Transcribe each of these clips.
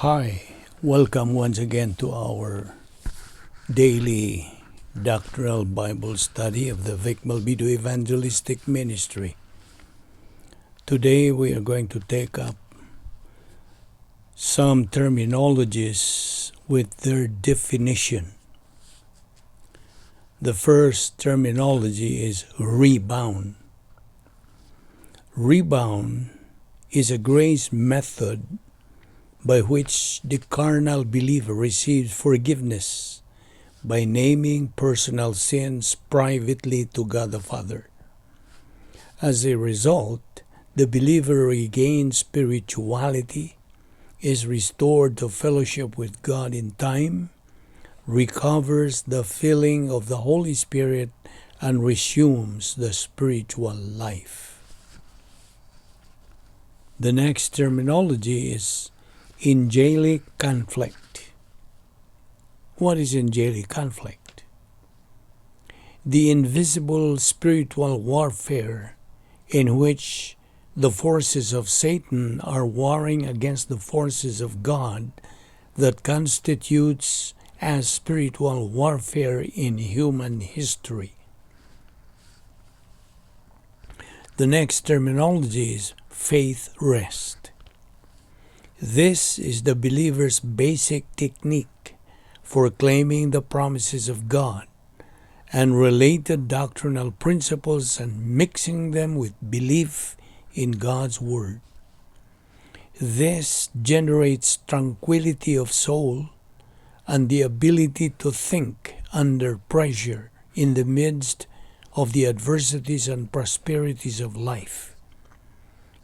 Hi, welcome once again to our daily doctrinal Bible study of the Balbido Evangelistic Ministry. Today we are going to take up some terminologies with their definition. The first terminology is rebound. Rebound is a grace method by which the carnal believer receives forgiveness by naming personal sins privately to God the Father. As a result, the believer regains spirituality, is restored to fellowship with God in time, recovers the filling of the Holy Spirit, and resumes the spiritual life. The next terminology is angelic conflict. What is angelic conflict? The invisible spiritual warfare in which the forces of Satan are warring against the forces of God that constitutes as spiritual warfare in human history. The next terminology is faith rest. This is the believer's basic technique for claiming the promises of God and related doctrinal principles and mixing them with belief in God's Word. This generates tranquility of soul and the ability to think under pressure in the midst of the adversities and prosperities of life.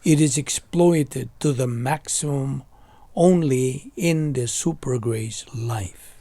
It is exploited to the maximum only in the super grace life.